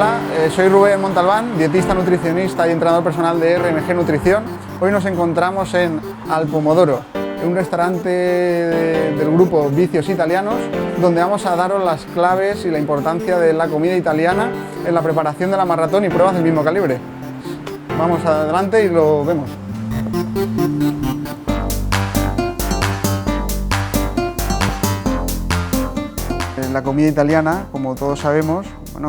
Hola, soy Rubén Montalbán, dietista, nutricionista y entrenador personal de RMG Nutrición. Hoy nos encontramos en Al Pomodoro, un restaurante del grupo Vicios Italianos, donde vamos a daros las claves y la importancia de la comida italiana en la preparación de la maratón y pruebas del mismo calibre. Vamos adelante y lo vemos. La comida italiana, como todos sabemos,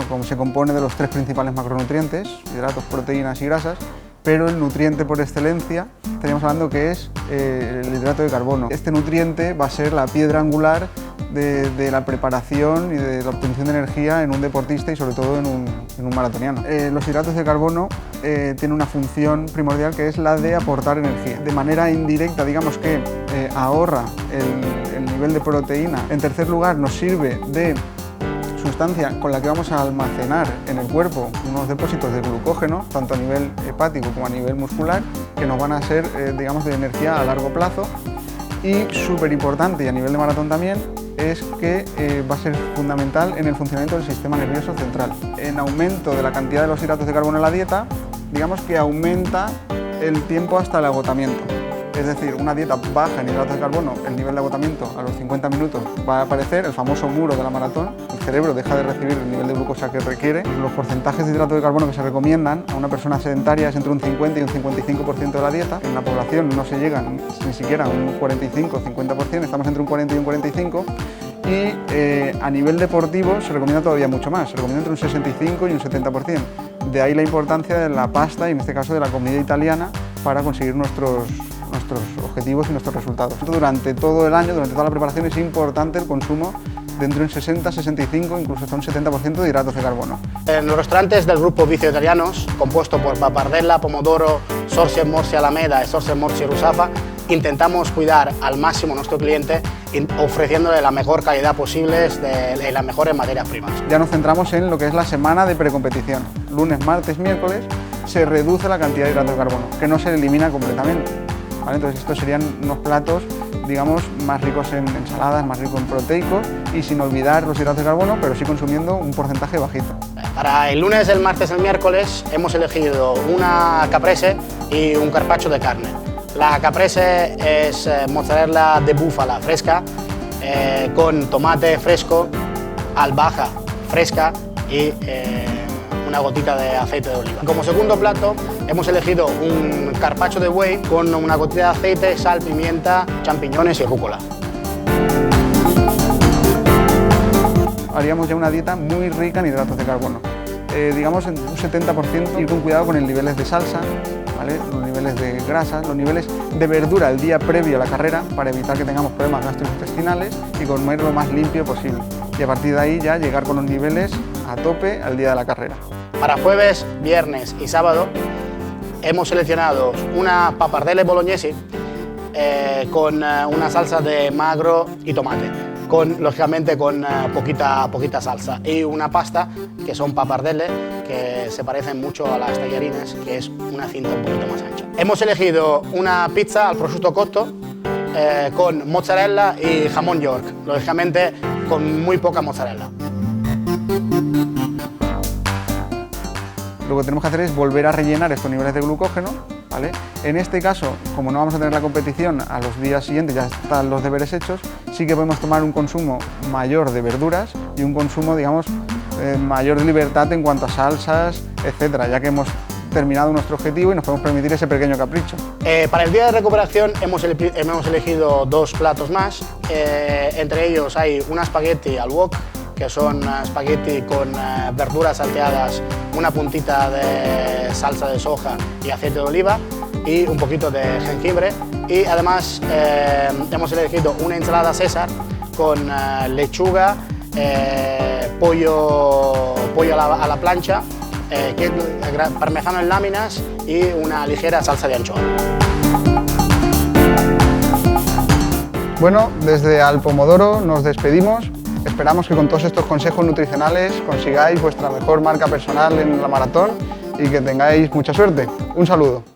como se compone de los tres principales macronutrientes, hidratos, proteínas y grasas, pero el nutriente por excelencia, estaríamos hablando que es el hidrato de carbono. Este nutriente va a ser la piedra angular de la preparación y de la obtención de energía en un deportista y sobre todo en un maratoniano. Los hidratos de carbono tienen una función primordial que es la de aportar energía. De manera indirecta, digamos que ahorra el nivel de proteína. En tercer lugar, nos sirve de sustancia con la que vamos a almacenar en el cuerpo unos depósitos de glucógeno, tanto a nivel hepático como a nivel muscular, que nos van a ser, digamos, de energía a largo plazo. Y súper importante, y a nivel de maratón también, es que va a ser fundamental en el funcionamiento del sistema nervioso central. En aumento de la cantidad de los hidratos de carbono en la dieta, digamos que aumenta el tiempo hasta el agotamiento. Es decir, una dieta baja en hidratos de carbono, el nivel de agotamiento a los 50 minutos va a aparecer, el famoso muro de la maratón. El cerebro deja de recibir el nivel de glucosa que requiere. Los porcentajes de hidratos de carbono que se recomiendan a una persona sedentaria es entre un 50 y un 55% de la dieta. En la población no se llega ni siquiera a un 45-50%, estamos entre un 40 y un 45%. Y a nivel deportivo se recomienda todavía mucho más, se recomienda entre un 65 y un 70%. De ahí la importancia de la pasta y en este caso de la comida italiana para conseguir nuestros objetivos y nuestros resultados. Durante todo el año, durante toda la preparación es importante el consumo de entre un 60, 65, incluso hasta un 70% de hidratos de carbono. En los restaurantes del grupo Vicios Italianos, compuesto por Pappardella, Pomodoro, Sorsi e Morsi Alameda y Sorsi e Morsi Ruzafa, intentamos cuidar al máximo a nuestro cliente ofreciéndole la mejor calidad posible y las mejores materias primas. Ya nos centramos en lo que es la semana de precompetición. Lunes, martes, miércoles se reduce la cantidad de hidratos de carbono, que no se elimina completamente. ¿Vale? Entonces estos serían unos platos, digamos, más ricos en ensaladas, más ricos en proteicos y sin olvidar los hidratos de carbono, pero sí consumiendo un porcentaje bajito. Para el lunes, el martes y el miércoles hemos elegido una caprese y un carpaccio de carne. La caprese es mozzarella de búfala fresca con tomate fresco, albahaca fresca y una gotita de aceite de oliva. Como segundo plato hemos elegido un carpaccio de buey con una gotita de aceite, sal, pimienta, champiñones y rúcula. Haríamos ya una dieta muy rica en hidratos de carbono. Digamos en un 70%, ir con cuidado con los niveles de salsa, ¿vale? Los niveles de grasas, los niveles de verdura el día previo a la carrera para evitar que tengamos problemas gastrointestinales y comer lo más limpio posible. Y a partir de ahí ya llegar con los niveles a tope al día de la carrera. Para jueves, viernes y sábado hemos seleccionado una pappardelle bolognese con una salsa de magro y tomate, lógicamente con poquita salsa, y una pasta que son pappardelle que se parecen mucho a las tallarines, que es una cinta un poquito más ancha. Hemos elegido una pizza al prosciutto cotto con mozzarella y jamón york, lógicamente con muy poca mozzarella. Lo que tenemos que hacer es volver a rellenar estos niveles de glucógeno, ¿vale? En este caso, como no vamos a tener la competición a los días siguientes, ya están los deberes hechos, sí que podemos tomar un consumo mayor de verduras y un consumo, digamos, mayor de libertad en cuanto a salsas, etcétera, ya que hemos terminado nuestro objetivo y nos podemos permitir ese pequeño capricho. Para el día de recuperación hemos elegido dos platos más, entre ellos hay un espagueti al wok, que son espagueti con verduras salteadas, una puntita de salsa de soja y aceite de oliva y un poquito de jengibre, y además hemos elegido una ensalada César con lechuga, pollo a la plancha, parmesano en láminas y una ligera salsa de anchoa. Bueno, desde Al Pomodoro nos despedimos. Esperamos que con todos estos consejos nutricionales consigáis vuestra mejor marca personal en la maratón y que tengáis mucha suerte. Un saludo.